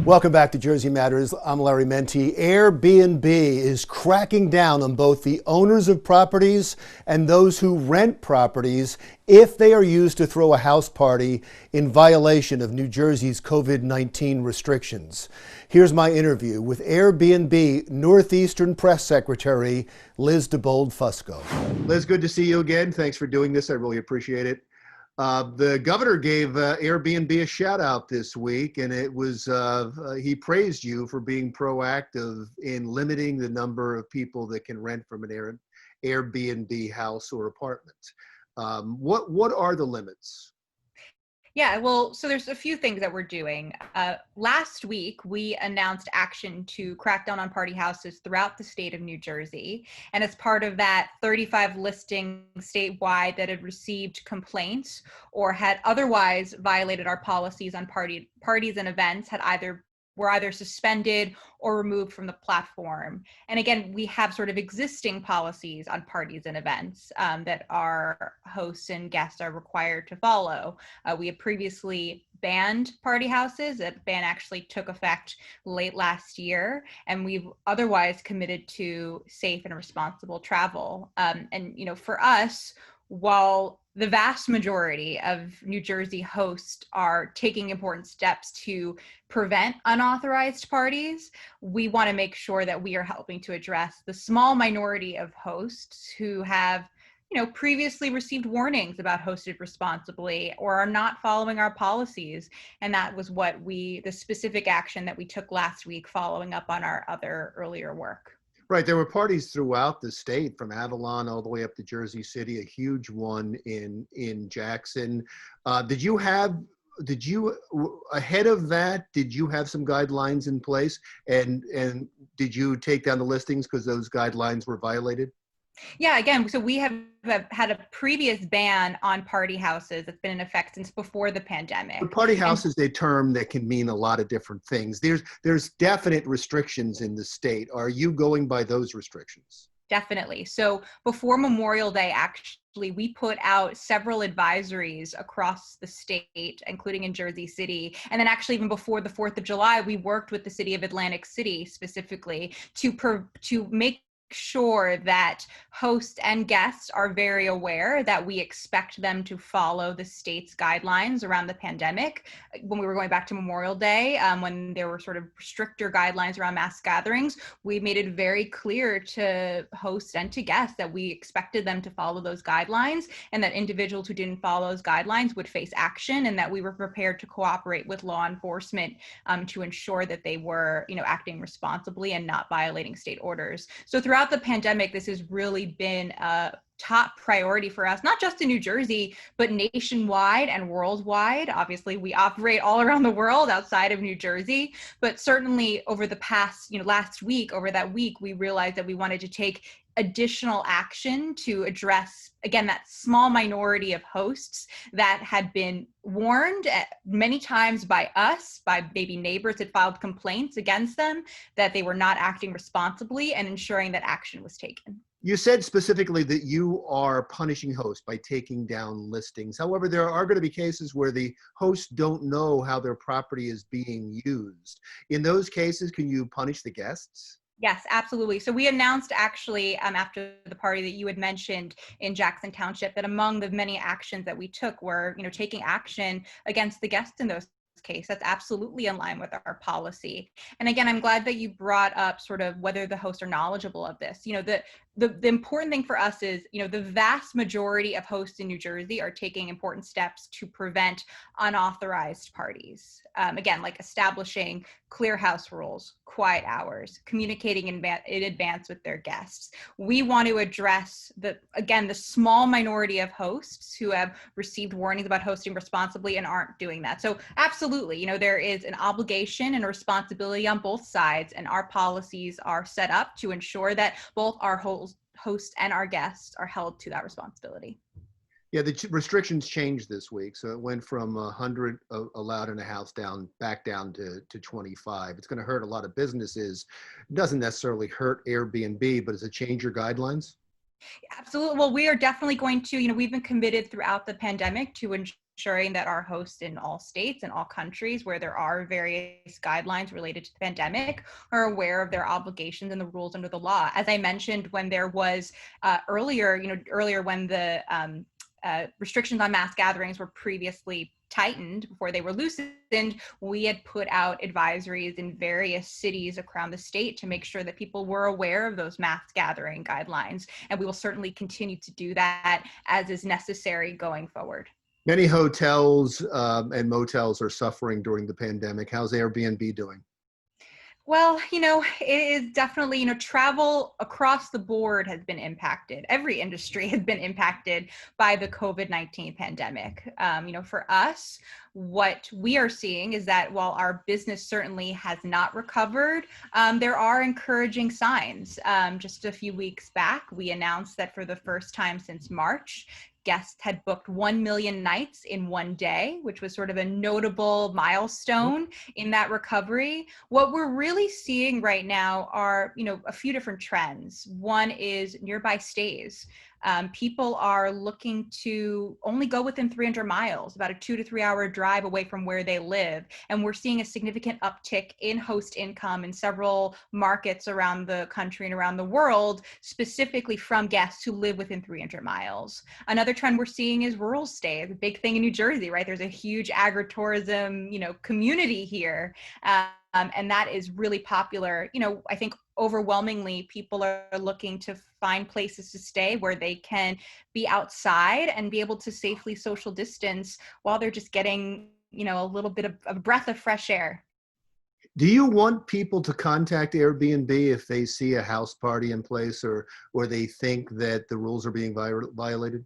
Welcome back to Jersey Matters. I'm Larry Mendte. Airbnb is cracking down on both the owners of properties and those who rent properties if they are used to throw a house party in violation of New Jersey's COVID-19 restrictions. Here's my interview with Airbnb Northeastern Press Secretary Liz DeBold Fusco. Liz, good to see you again. Thanks for doing this. I really appreciate it. The governor gave Airbnb a shout out this week, and it was he praised you for being proactive in limiting the number of people that can rent from an Airbnb house or apartment. What are the limits? Yeah, well, so there's a few things that we're doing. Last week, we announced action to crack down on party houses throughout the state of New Jersey. And as part of that, 35 listings statewide that had received complaints or had otherwise violated our policies on parties and events were either suspended or removed from the platform. And again, we have sort of existing policies on parties and events that our hosts and guests are required to follow. We had previously banned party houses. That ban actually took effect late last year, and we've otherwise committed to safe and responsible travel. And for us, while the vast majority of New Jersey hosts are taking important steps to prevent unauthorized parties, we want to make sure that we are helping to address the small minority of hosts who have previously received warnings about hosted responsibly or are not following our policies. And that was the specific action that we took last week following up on our other earlier work. Right, there were parties throughout the state, from Avalon all the way up to Jersey City, a huge one in Jackson. Ahead of that, did you have some guidelines in place? And did you take down the listings because those guidelines were violated? Yeah, again, so we have had a previous ban on party houses that's been in effect since before the pandemic. But party house is a term that can mean a lot of different things. There's definite restrictions in the state. Are you going by those restrictions? Definitely. So before Memorial Day, actually, we put out several advisories across the state, including in Jersey City. And then actually even before the 4th of July, we worked with the city of Atlantic City specifically to make sure that hosts and guests are very aware that we expect them to follow the state's guidelines around the pandemic. When we were going back to Memorial Day, when there were sort of stricter guidelines around mass gatherings, we made it very clear to hosts and to guests that we expected them to follow those guidelines, and that individuals who didn't follow those guidelines would face action, and that we were prepared to cooperate with law enforcement to ensure that they were acting responsibly and not violating state orders. So throughout the pandemic, this has really been a top priority for us, not just in New Jersey, but nationwide and worldwide. Obviously, we operate all around the world outside of New Jersey, but certainly over the past, last week, over that week, we realized that we wanted to take additional action to address, again, that small minority of hosts that had been warned many times by us, by maybe neighbors that filed complaints against them, that they were not acting responsibly, and ensuring that action was taken. You said specifically that you are punishing hosts by taking down listings. However, there are going to be cases where the hosts don't know how their property is being used. In those cases, can you punish the guests? Yes, absolutely. So we announced actually after the party that you had mentioned in Jackson Township that among the many actions that we took were, taking action against the guests in those case. That's absolutely in line with our policy. And again, I'm glad that you brought up sort of whether the hosts are knowledgeable of this. The important thing for us is, the vast majority of hosts in New Jersey are taking important steps to prevent unauthorized parties. Again, like establishing clear house rules, quiet hours, communicating in advance with their guests. We want to address the small minority of hosts who have received warnings about hosting responsibly and aren't doing that. So absolutely, there is an obligation and a responsibility on both sides, and our policies are set up to ensure that both our hosts and our guests are held to that responsibility. Yeah, the restrictions changed this week. So it went from 100 allowed in a house back down to 25. It's going to hurt a lot of businesses. It doesn't necessarily hurt Airbnb, but does it change your guidelines? Absolutely. Well, we are definitely going to, we've been committed throughout the pandemic to ensuring that our hosts in all states and all countries where there are various guidelines related to the pandemic are aware of their obligations and the rules under the law. As I mentioned, when there was earlier when the restrictions on mass gatherings were previously tightened before they were loosened, we had put out advisories in various cities around the state to make sure that people were aware of those mass gathering guidelines. And we will certainly continue to do that as is necessary going forward. Many hotels and motels are suffering during the pandemic. How's Airbnb doing? Well, it is definitely, travel across the board has been impacted. Every industry has been impacted by the COVID-19 pandemic. For us, what we are seeing is that while our business certainly has not recovered, there are encouraging signs. Just a few weeks back, we announced that for the first time since March, guests had booked 1 million nights in one day, which was sort of a notable milestone in that recovery. What we're really seeing right now are, a few different trends. One is nearby stays. People are looking to only go within 300 miles, about a 2 to 3 hour drive away from where they live. And we're seeing a significant uptick in host income in several markets around the country and around the world, specifically from guests who live within 300 miles. Another trend we're seeing is rural stays, a big thing in New Jersey, right? There's a huge agritourism, community here. And that is really popular. I think overwhelmingly people are looking to find places to stay where they can be outside and be able to safely social distance while they're just getting, a little bit of a breath of fresh air. Do you want people to contact Airbnb if they see a house party in place or they think that the rules are being violated?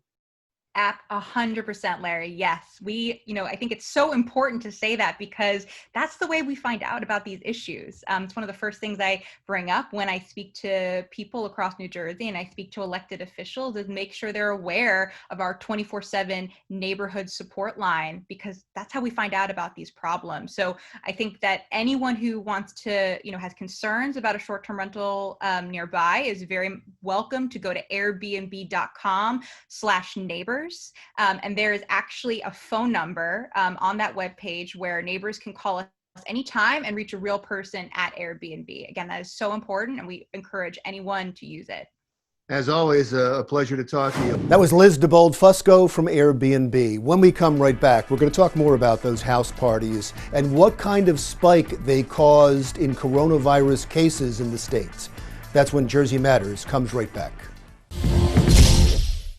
100%, Larry. Yes. I think it's so important to say that because that's the way we find out about these issues. It's one of the first things I bring up when I speak to people across New Jersey and I speak to elected officials is make sure they're aware of our 24/7 neighborhood support line, because that's how we find out about these problems. So I think that anyone who wants to, has concerns about a short-term rental nearby is very welcome to go to airbnb.com/neighbors. And there is actually a phone number on that webpage where neighbors can call us anytime and reach a real person at Airbnb. Again, that is so important, and we encourage anyone to use it. As always, a pleasure to talk to you. That was Liz DeBold Fusco from Airbnb. When we come right back, we're going to talk more about those house parties and what kind of spike they caused in coronavirus cases in the States. That's when Jersey Matters comes right back.